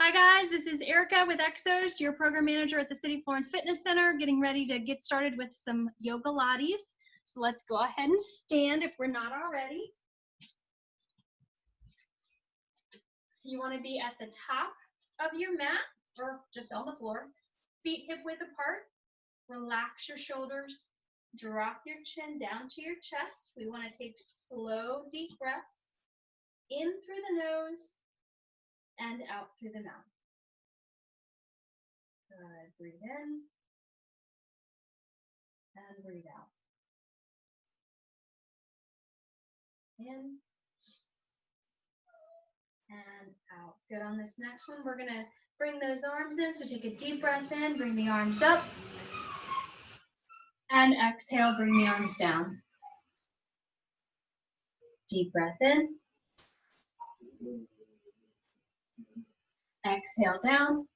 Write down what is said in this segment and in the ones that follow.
Hi guys, this is Erica with Exos, your program manager at the City Florence Fitness Center, getting ready to get started with some Yogalates. So let's go ahead and stand if we're not already. You want to be at the top of your mat or just on the floor, feet hip width apart. Relax your shoulders, drop your chin down to your chest. We want to take slow, deep breaths in through the nose and out through the mouth. Good. Breathe in and breathe out. In and out. Good. On this next one, we're going to bring those arms in. So take a deep breath in, bring the arms up. And exhale, bring the arms down. Deep breath in. Exhale down.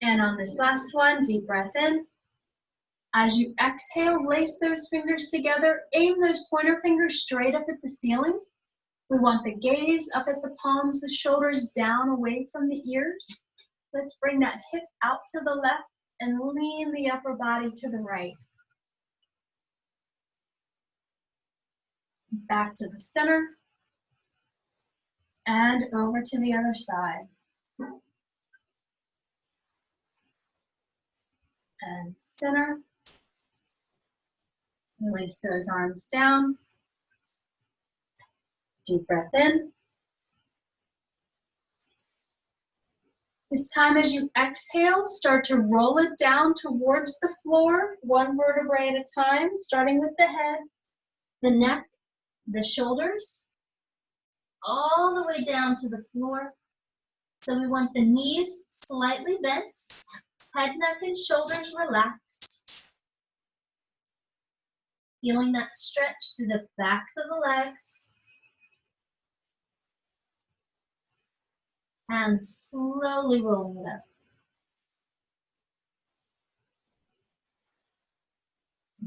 And on this last one, deep breath in. As you exhale, lace those fingers together. Aim those pointer fingers straight up at the ceiling. We want the gaze up at the palms, the shoulders down away from the ears. Let's bring that hip out to the left and lean the upper body to the right. Back to the center. And over to the other side. And center. Release those arms down. Deep breath in. This time as you exhale, start to roll it down towards the floor, one vertebrae at a time, starting with the head, the neck, the shoulders, all the way down to the floor. So we want the knees slightly bent, head, neck, and shoulders relaxed. Feeling that stretch through the backs of the legs. And slowly rolling it up.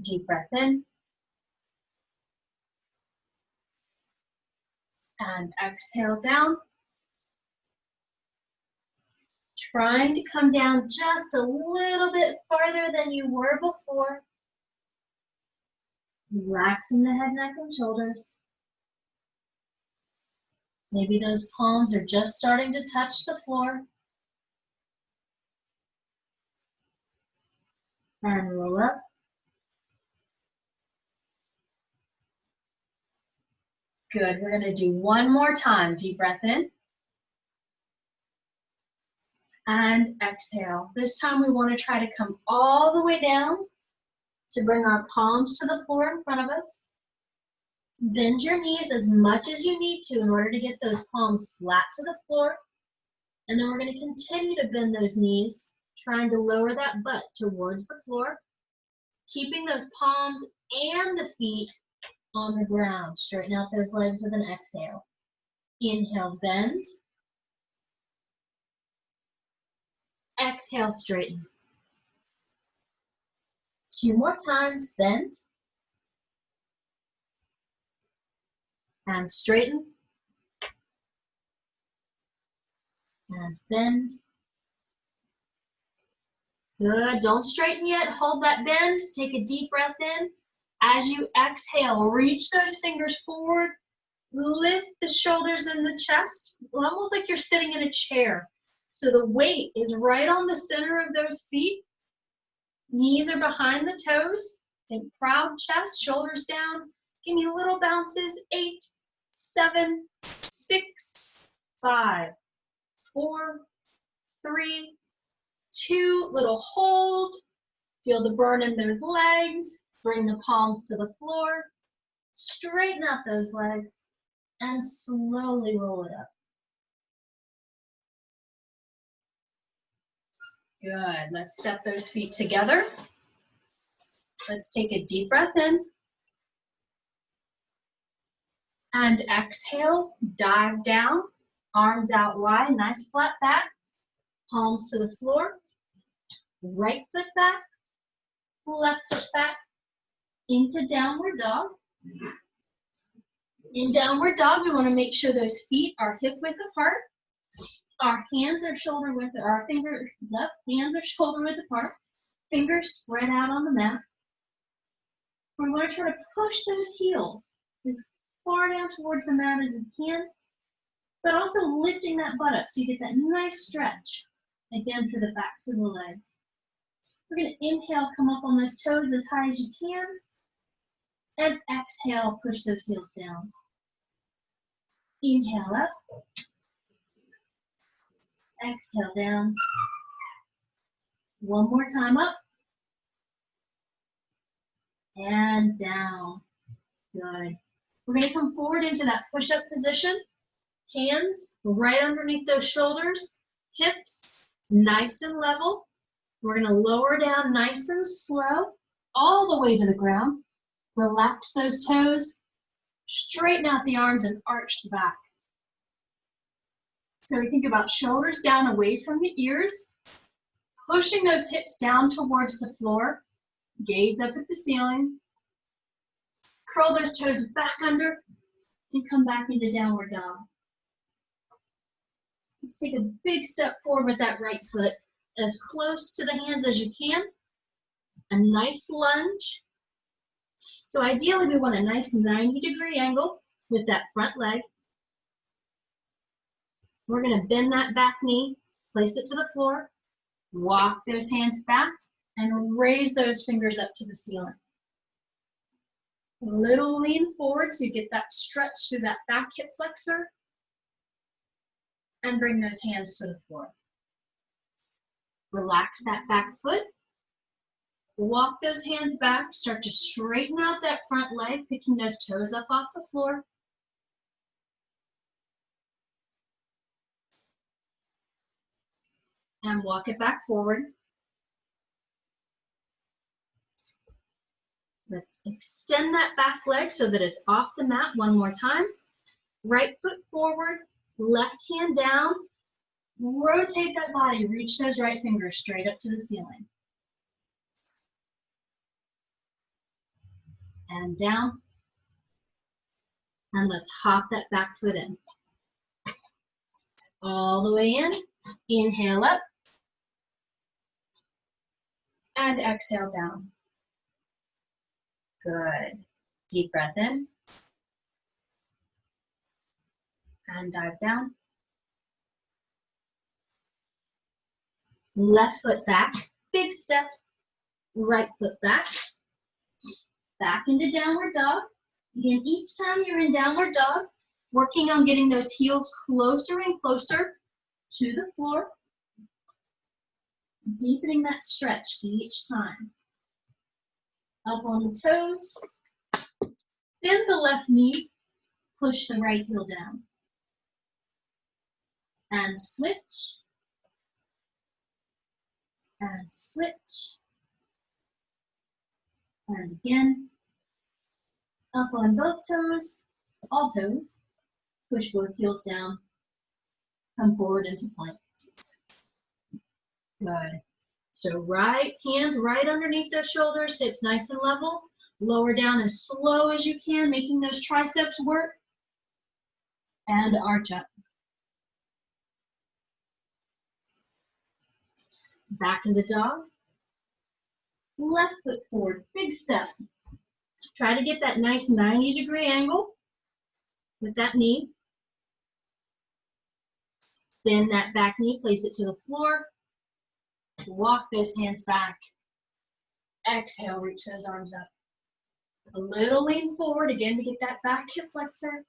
Deep breath in. And exhale down. Trying to come down just a little bit farther than you were before. Relaxing the head, neck, and shoulders. Maybe those palms are just starting to touch the floor. And roll up. Good. We're going to do one more time. Deep breath in. And exhale. This time we want to try to come all the way down to bring our palms to the floor in front of us. Bend your knees as much as you need to in order to get those palms flat to the floor. And then we're going to continue to bend those knees, trying to lower that butt towards the floor, keeping those palms and the feet on the ground. Straighten out those legs with an exhale. Inhale, bend. Exhale, straighten. Two more times, bend. And straighten. And bend. Good. Don't straighten yet. Hold that bend. Take a deep breath in. As you exhale, reach those fingers forward. Lift the shoulders and the chest, almost like you're sitting in a chair. So the weight is right on the center of those feet. Knees are behind the toes. Think proud chest, shoulders down. Give me little bounces. 8, 7, 6, 5, 4, 3, 2. Little hold. Feel the burn in those legs. Bring the palms to the floor. Straighten out those legs and slowly roll it up. Good. Let's step those feet together. Let's take a deep breath in. And exhale, dive down, arms out wide, nice flat back, palms to the floor, right foot back, left foot back, into downward dog. In downward dog, we want to make sure those feet are hip width apart. Our hands are shoulder width, our hands are shoulder width apart. Fingers spread out on the mat. We want to try to push those heels as far down towards the mat as you can, but also lifting that butt up so you get that nice stretch, again, through the backs of the legs. We're going to inhale, come up on those toes as high as you can, and exhale, push those heels down. Inhale up, exhale down. One more time up, and down. Good. We're going to come forward into that push-up position. Hands right underneath those shoulders, hips nice and level. We're going to lower down nice and slow, all the way to the ground. Relax those toes, straighten out the arms and arch the back. So we think about shoulders down away from the ears, pushing those hips down towards the floor, gaze up at the ceiling, curl those toes back under, and come back into downward dog. Let's take a big step forward with that right foot, as close to the hands as you can. A nice lunge. So ideally we want a nice 90-degree angle with that front leg. We're going to bend that back knee, place it to the floor, walk those hands back, and raise those fingers up to the ceiling. A little lean forward so you get that stretch through that back hip flexor, and bring those hands to the floor. Relax that back foot. Walk those hands back. Start to straighten out that front leg, picking those toes up off the floor. And walk it back forward. Let's extend that back leg so that it's off the mat one more time. Right foot forward, left hand down. Rotate that body, reach those right fingers straight up to the ceiling. And down. And let's hop that back foot in. All the way in. Inhale up. And exhale down. Good. Deep breath in. And dive down. Left foot back, big step. Right foot back. Back into downward dog. Again, each time you're in downward dog, working on getting those heels closer and closer to the floor. Deepening that stretch each time. Up on the toes. Bend the left knee. Push the right heel down. And switch. And switch. And again. Up on both toes. All toes. Push both heels down. Come forward into plank. Good. So right hands right underneath those shoulders, hips nice and level. Lower down as slow as you can, making those triceps work. And arch up. Back into dog. Left foot forward, big step. Try to get that nice 90-degree angle with that knee. Bend that back knee, place it to the floor. Walk those hands back. Exhale, reach those arms up. A little lean forward, again, to get that back hip flexor.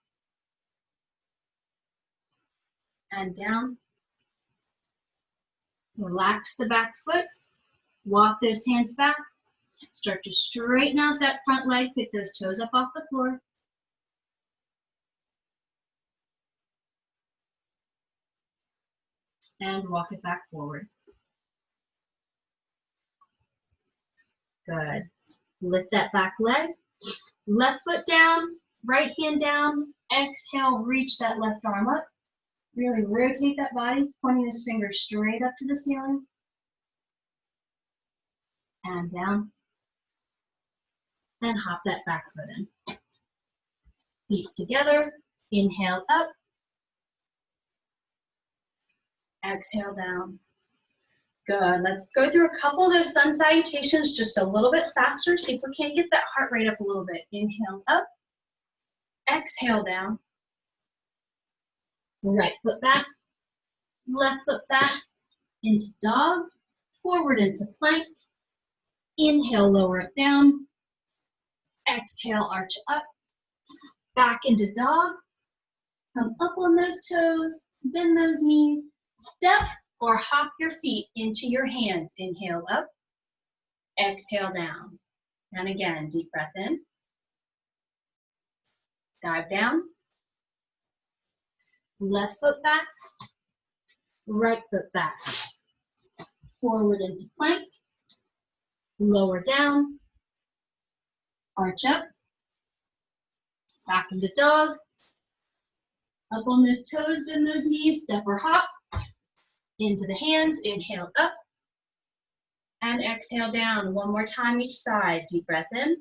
And down. Relax the back foot. Walk those hands back. Start to straighten out that front leg. Pick those toes up off the floor. And walk it back forward. Good. Lift that back leg. Left foot down, right hand down. Exhale, reach that left arm up. Really rotate that body, pointing those fingers straight up to the ceiling. And down. And hop that back foot in. Feet together. Inhale up. Exhale down. Good. Let's go through a couple of those sun salutations just a little bit faster. See if we can't get that heart rate up a little bit. Inhale up. Exhale down. Right foot back. Left foot back. Into dog. Forward into plank. Inhale, lower it down. Exhale, arch up. Back into dog. Come up on those toes. Bend those knees. Step or hop your feet into your hands. Inhale up. Exhale down. And again, deep breath in. Dive down. Left foot back. Right foot back. Forward into plank. Lower down. Arch up. Back into dog. Up on those toes, bend those knees, step or hop. Into the hands, inhale up. And exhale down. One more time each side. Deep breath in.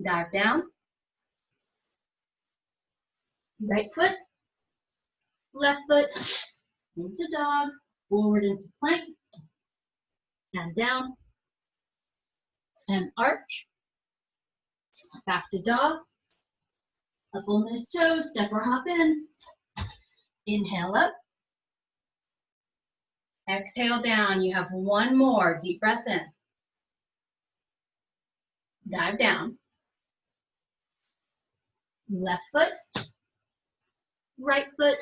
Dive down. Right foot. Left foot. Into dog. Forward into plank. And down. And arch. Back to dog. Up on those toes, step or hop in. Inhale up. Exhale down. You have one more. Deep breath in. Dive down. Left foot. Right foot.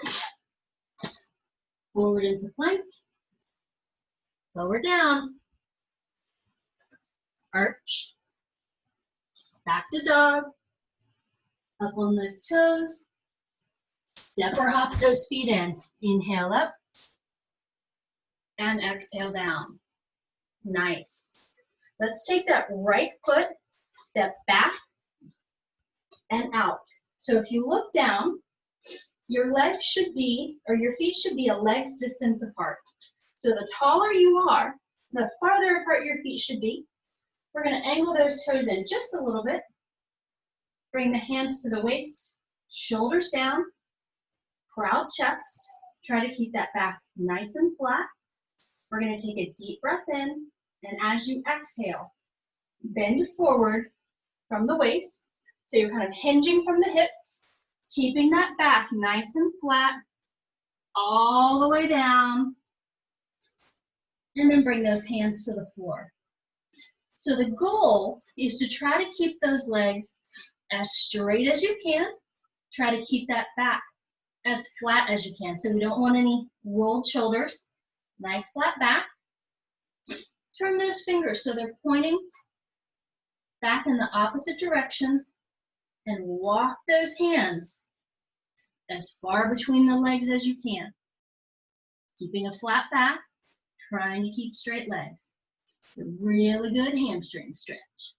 Forward into plank. Lower down. Arch. Back to dog. Up on those toes. Step or hop those feet in. Inhale up. And exhale down. Nice. Let's take that right foot, step back and out. So if you look down, your legs should be, or your feet should be a leg's distance apart. So the taller you are, the farther apart your feet should be. We're going to angle those toes in just a little bit. Bring the hands to the waist, shoulders down, proud chest. Try to keep that back nice and flat. We're going to take a deep breath in, and as you exhale, bend forward from the waist. So you're kind of hinging from the hips, keeping that back nice and flat, all the way down, and then bring those hands to the floor. So the goal is to try to keep those legs as straight as you can. Try to keep that back as flat as you can. So we don't want any rolled shoulders. Nice flat back. Turn those fingers so they're pointing back in the opposite direction, and walk those hands as far between the legs as you can. Keeping a flat back, trying to keep straight legs. A really good hamstring stretch.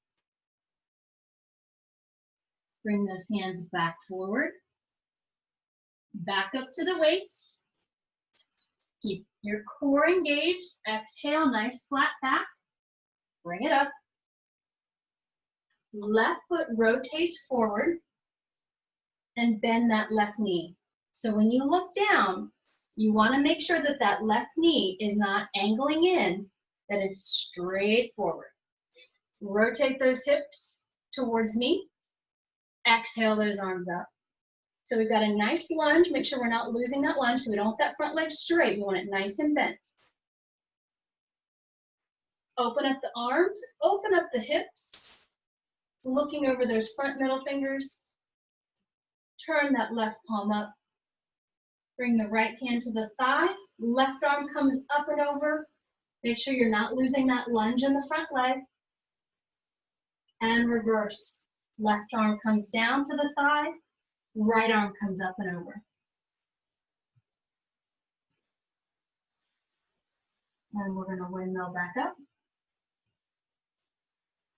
Bring those hands back forward. Back up to the waist. Keep your core engaged. Exhale, nice flat back. Bring it up. Left foot rotates forward and bend that left knee. So when you look down, you want to make sure that that left knee is not angling in, that it's straight forward. Rotate those hips towards me. Exhale those arms up. So we've got a nice lunge. Make sure we're not losing that lunge, so we don't want that front leg straight. We want it nice and bent. Open up the arms, open up the hips. Looking over those front middle fingers. Turn that left palm up. Bring the right hand to the thigh. Left arm comes up and over. Make sure you're not losing that lunge in the front leg. And reverse. Left arm comes down to the thigh. Right arm comes up and over. And we're going to windmill back up.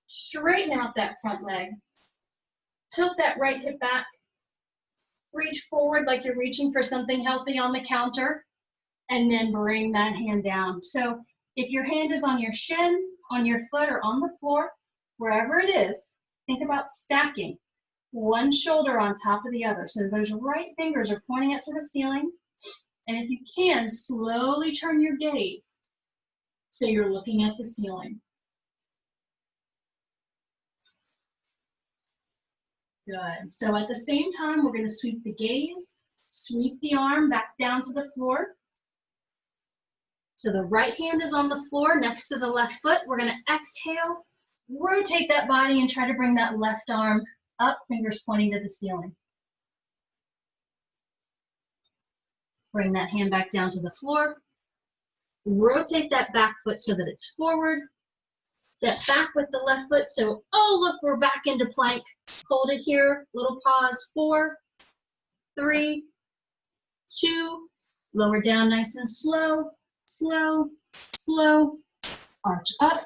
Straighten out that front leg. Tilt that right hip back. Reach forward like you're reaching for something healthy on the counter. And then bring that hand down. So if your hand is on your shin, on your foot, or on the floor, wherever it is, think about stacking. one shoulder on top of the other. So those right fingers are pointing up to the ceiling. And if you can, slowly turn your gaze so you're looking at the ceiling. Good. So at the same time, we're going to sweep the gaze, sweep the arm back down to the floor. So the right hand is on the floor next to the left foot. We're going to exhale, rotate that body, and try to bring that left arm up, fingers pointing to the ceiling. Bring that hand back down to the floor. Rotate that back foot so that it's forward. Step back with the left foot. So, oh, look, we're back into plank. Hold it here. Little pause. 4, 3, 2. Lower down nice and slow, slow, slow. Arch up.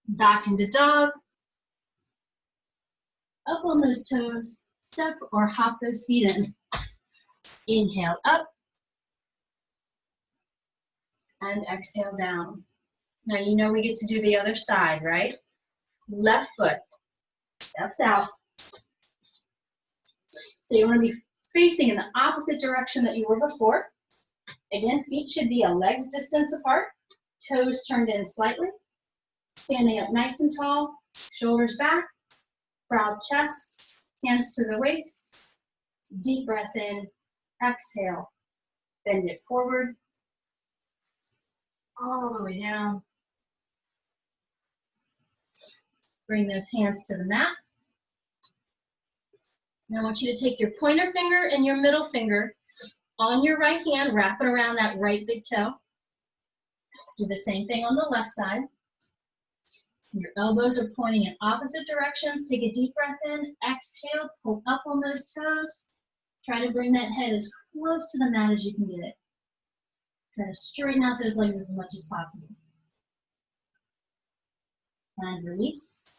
Back into dog. Up on those toes. Step or hop those feet in. Inhale up. And exhale down. Now you know we get to do the other side, right? Left foot steps out. So you want to be facing in the opposite direction that you were before. Again, feet should be a leg's distance apart. Toes turned in slightly. Standing up nice and tall. Shoulders back. Proud chest. Hands to the waist. Deep breath in. Exhale. Bend it forward. All the way down. Bring those hands to the mat. Now I want you to take your pointer finger and your middle finger on your right hand, wrap it around that right big toe. Do the same thing on the left side. Your elbows are pointing in opposite directions. Take a deep breath in, exhale, pull up on those toes. Try to bring that head as close to the mat as you can get it. Try to straighten out those legs as much as possible. And release.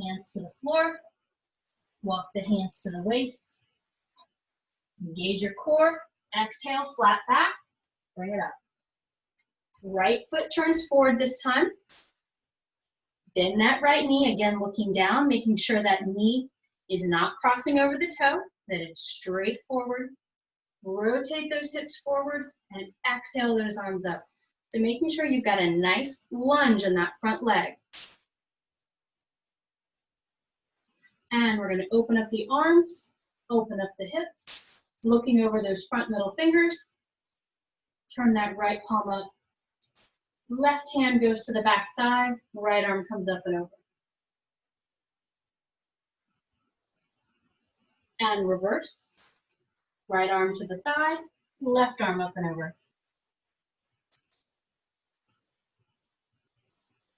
Hands to the floor. Walk the hands to the waist. Engage your core. Exhale, flat back. Bring it up. Right foot turns forward this time. Bend that right knee, again looking down, making sure that knee is not crossing over the toe, that it's straight forward. Rotate those hips forward and exhale those arms up. So making sure you've got a nice lunge in that front leg. And we're going to open up the arms, open up the hips, looking over those front middle fingers. Turn that right palm up. Left hand goes to the back thigh, right arm comes up and over. And reverse. Right arm to the thigh, left arm up and over.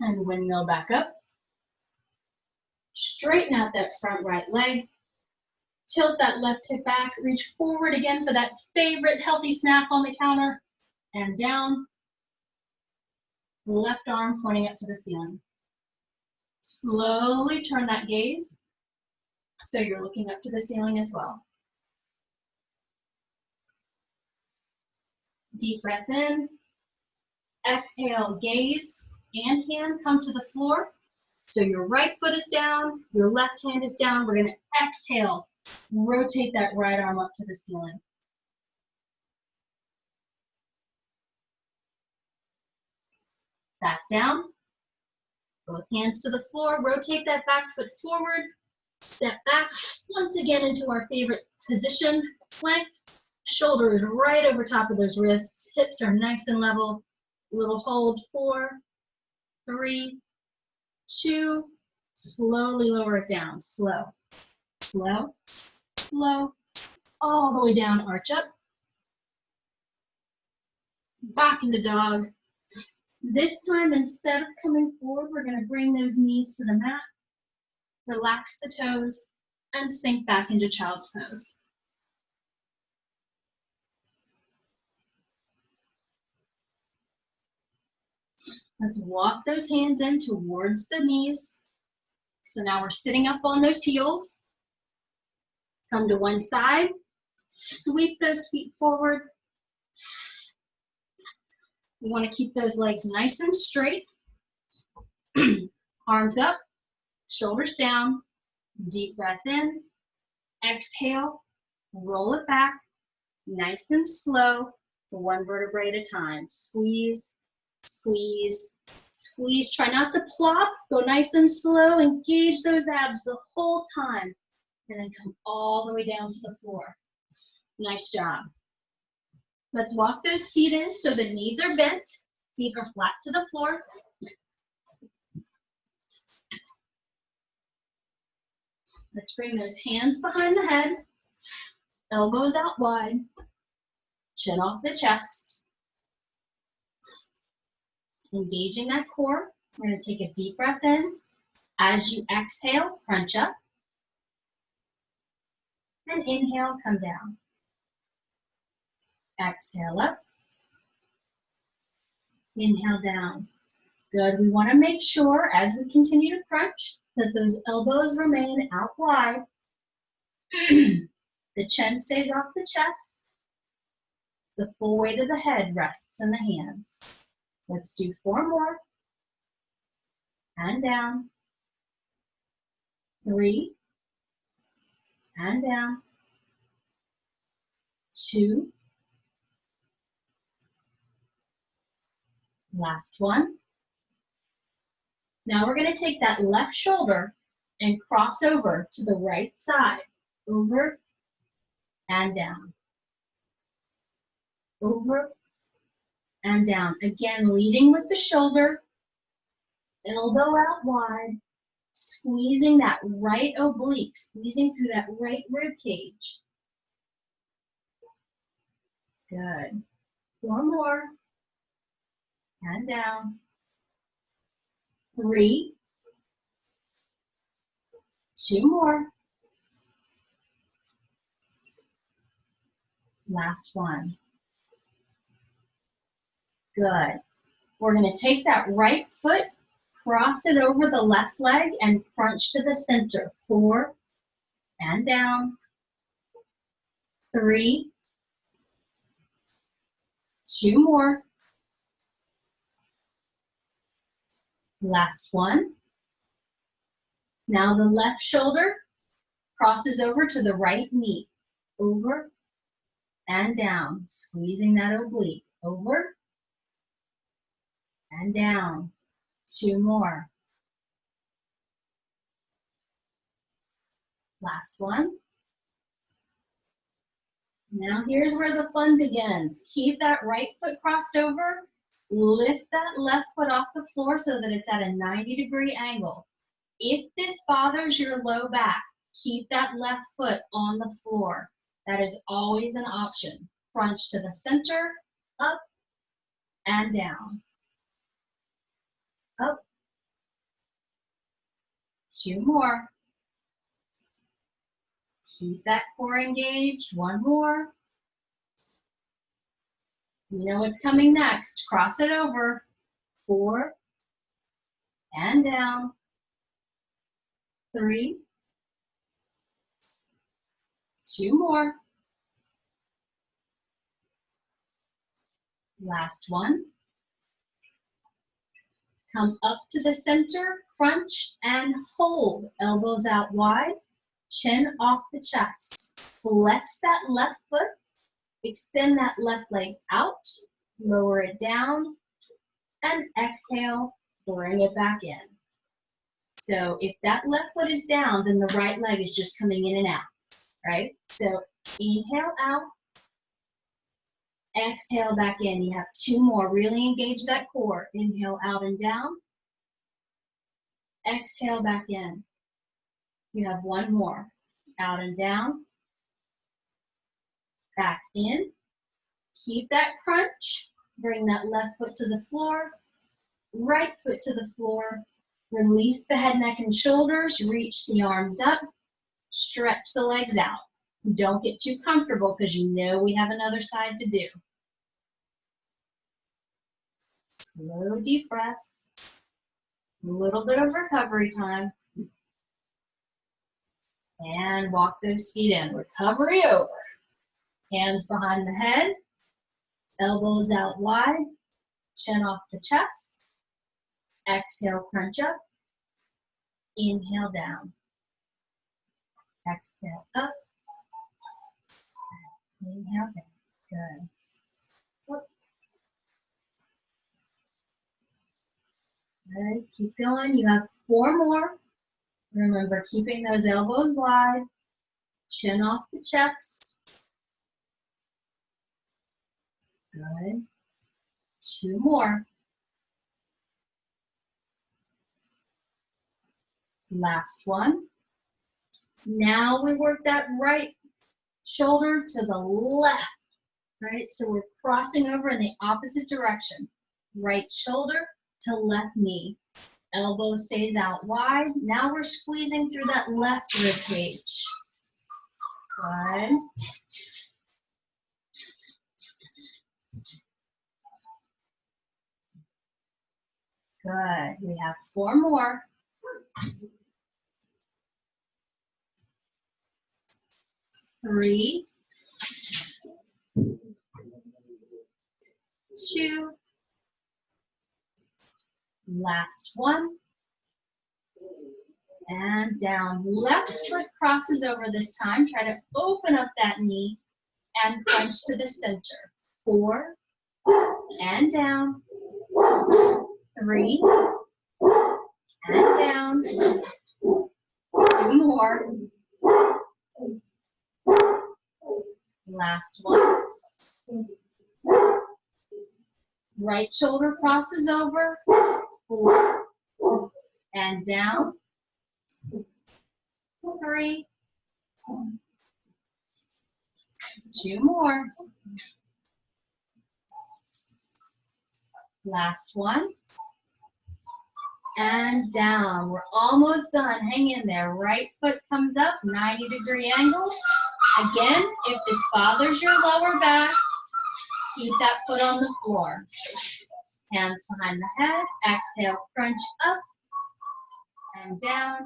And windmill back up. Straighten out that front right leg. Tilt that left hip back. Reach forward again for that favorite healthy snap on the counter. And down. Left arm pointing up to the ceiling. Slowly turn that gaze so you're looking up to the ceiling as well. Deep breath in. Exhale, gaze and hand come to the floor. So your right foot is down, your left hand is down. We're going to exhale, rotate that right arm up to the ceiling. Back down, both hands to the floor, rotate that back foot forward, step back, once again into our favorite position, plank, shoulders right over top of those wrists, hips are nice and level, little hold, 4, 3, 2, slowly lower it down, slow, slow, slow, all the way down, arch up, back into dog. This time, instead of coming forward, we're going to bring those knees to the mat, relax the toes, and sink back into child's pose. Let's walk those hands in towards the knees. So now we're sitting up on those heels. Come to one side, sweep those feet forward. We want to keep those legs nice and straight. Arms up, shoulders down, Deep breath in. Exhale, roll it back, nice and slow, one vertebrae at a time. Squeeze, squeeze, squeeze. Try not to plop. Go nice and slow. Engage those abs the whole time. And then come all the way down to the floor. Nice job. Let's walk those feet in so the knees are bent. Feet are flat to the floor. Let's bring those hands behind the head. Elbows out wide. Chin off the chest. Engaging that core. We're going to take a deep breath in. As you exhale, crunch up. And inhale, come down. Exhale up. Inhale down. Good. We want to make sure as we continue to crunch that those elbows remain out wide. The chin stays off the chest. The full weight of the head rests in the hands. Let's do 4 more. And down. 3. And down. 2. Last one. Now we're going to take that left shoulder and cross over to the right side. Over and down. Over and down. Again, leading with the shoulder, elbow out wide, squeezing that right oblique, squeezing through that right rib cage. Good. 4 more. And down. 3. 2 more. Last one. Good. We're going to take that right foot, cross it over the left leg, and crunch to the center. 4. And down. 3. 2 more. Last one. Now the left shoulder crosses over to the right knee. Over and down, squeezing that oblique. Over and down. 2 more. Last one. Now here's where the fun begins. Keep that right foot crossed over. Lift that left foot off the floor so that it's at a 90-degree angle. If this bothers your low back, keep that left foot on the floor. That is always an option. Crunch to the center, up and down. Up. 2 more. Keep that core engaged. 1 more. You know what's coming next. Cross it over. 4. And down. 3. 2 more. Last one. Come up to the center, crunch and hold. Elbows out wide, chin off the chest. Flex that left foot, extend that left leg out, lower it down, and exhale, bring it back in. So if that left foot is down, then the right leg is just coming in and out, right? So inhale out, exhale back in. You have 2 more. Really engage that core. Inhale out and down. Exhale back in. You have 1 more. Out and down. Back in. Keep that crunch. Bring that left foot to the floor. Right foot to the floor. Release the head, neck, and shoulders. Reach the arms up. Stretch the legs out. Don't get too comfortable because you know we have another side to do. Slow, deep breaths. A little bit of recovery time. And walk those feet in. Recovery over. Hands behind the head. Elbows out wide. Chin off the chest. Exhale, crunch up. Inhale down. Exhale up. Inhale down. Good. Good. Keep going. You have 4 more. Remember, keeping those elbows wide. Chin off the chest. Good. 2 more. Last one. Now we work that right shoulder to the left. Right? So we're crossing over in the opposite direction. Right shoulder to left knee. Elbow stays out wide. Now we're squeezing through that left rib cage. Good. Good. We have 4 more. 3, 2, last one, and down. Left foot crosses over this time. Try to open up that knee and crunch to the center. 4, and down. 3, and down. 2 more. Last one. Right shoulder crosses over. 4, and down. 3, 2 more. Last one. And down. We're almost done. Hang in there. Right foot comes up, 90-degree angle. Again, if this bothers your lower back, keep that foot on the floor. Hands behind the head. Exhale, crunch up and down.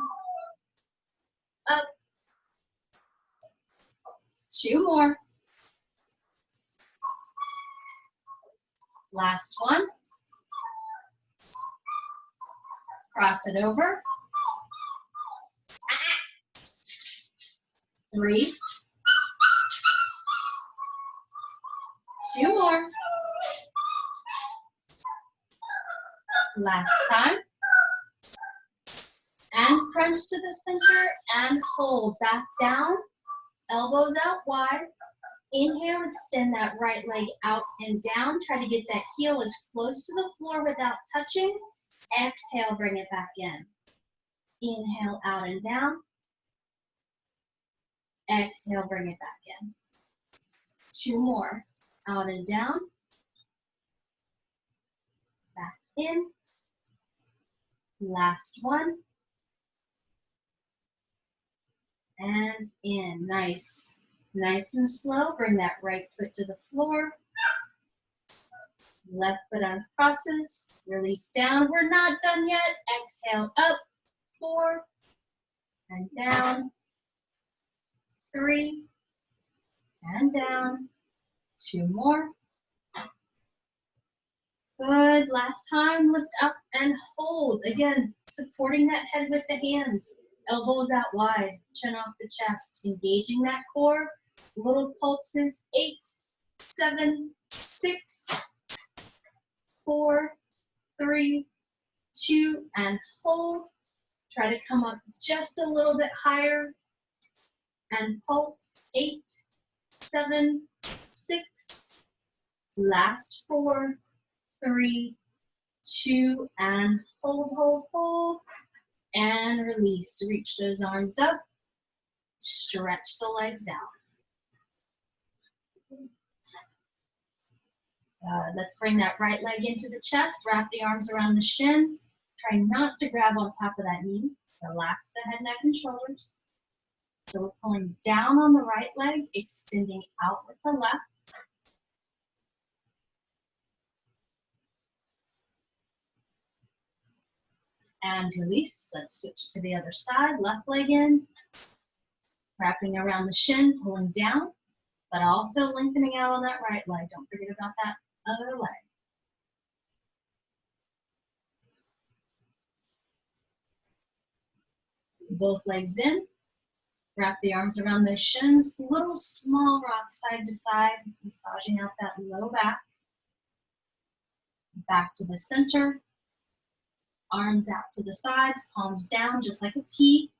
Up. 2 more. Last one. Cross it over. 3. 2 more. Last time. And crunch to the center and hold. Back down. Elbows out wide. Inhale, extend that right leg out and down. Try to get that heel as close to the floor without touching. Exhale, bring it back in. Inhale, out and down. Exhale, bring it back in. 2 more. Out and down. Back in. Last one. And in. Nice. Nice and slow. Bring that right foot to the floor. Left foot uncrosses. Release down. We're not done yet. Exhale up. 4. And down. 3. And down. 2 more. Good. Last time. Lift up and hold. Again, supporting that head with the hands. Elbows out wide. Chin off the chest. Engaging that core. Little pulses. 8, 7, 6, 4, 3, 2, and hold. Try to come up just a little bit higher. And pulse. 8, 7, 6. Last 4, 3, 2, and hold, hold, hold. And release. Reach those arms up. Stretch the legs out. Let's bring that right leg into the chest. Wrap the arms around the shin. Try not to grab on top of that knee. Relax the head, neck, and shoulders. So we're pulling down on the right leg, extending out with the left. And release. Let's switch to the other side. Left leg in. Wrapping around the shin, pulling down, but also lengthening out on that right leg. Don't forget about that other leg. Both legs in. Wrap the arms around those shins, little small rock side to side, massaging out that low back. Back to the center, arms out to the sides, palms down just like a T.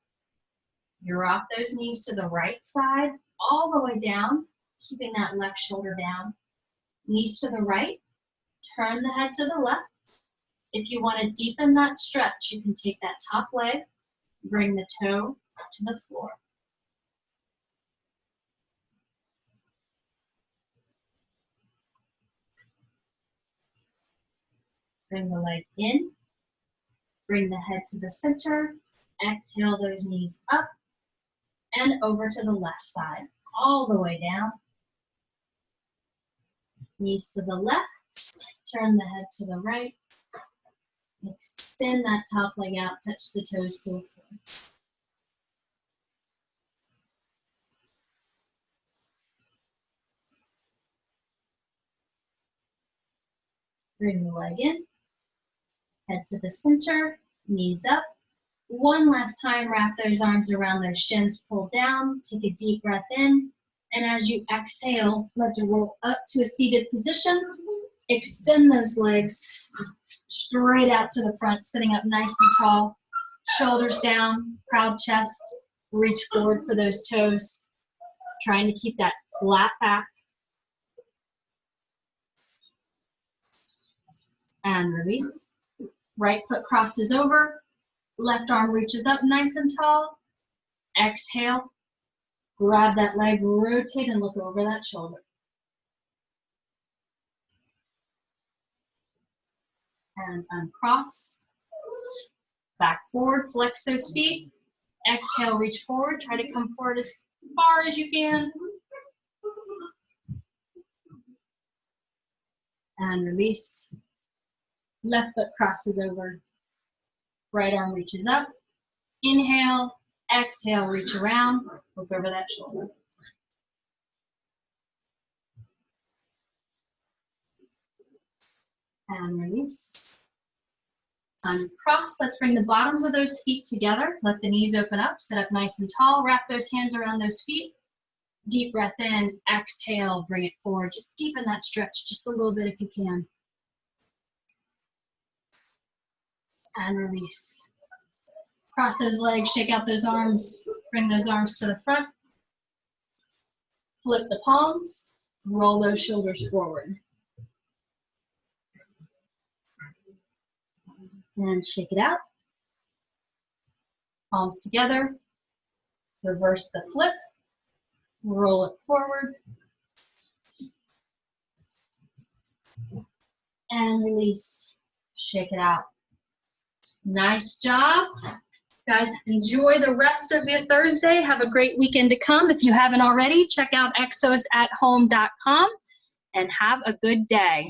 You rock those knees to the right side, all the way down, keeping that left shoulder down. Knees to the right, turn the head to the left. If you want to deepen that stretch, you can take that top leg, bring the toe to the floor. Bring the leg in, bring the head to the center, exhale those knees up and over to the left side, all the way down. Knees to the left, turn the head to the right, extend that top leg out, touch the toes to the floor. Bring the leg in, head to the center, knees up. One last time, wrap those arms around those shins, pull down, take a deep breath in, and as you exhale, let you roll up to a seated position. Extend those legs straight out to the front, sitting up nice and tall. Shoulders down, proud chest. Reach forward for those toes. Trying to keep that flat back. And release. Right foot crosses over. Left arm reaches up nice and tall. Exhale. Grab that leg, rotate and look over that shoulder. And uncross. Back forward, flex those feet. Exhale, reach forward. Try to come forward as far as you can. And release. Left foot crosses over. Right arm reaches up. Inhale, exhale, reach around. Look over that shoulder. And release. Uncross. Let's bring the bottoms of those feet together. Let the knees open up. Sit up nice and tall. Wrap those hands around those feet. Deep breath in. Exhale. Bring it forward. Just deepen that stretch just a little bit if you can. And release. Cross those legs. Shake out those arms. Bring those arms to the front. Flip the palms. Roll those shoulders forward. And shake it out. Palms together. Reverse the flip. Roll it forward. And release. Shake it out. Nice job. Guys, enjoy the rest of your Thursday. Have a great weekend to come. If you haven't already, check out exosathome.com and have a good day.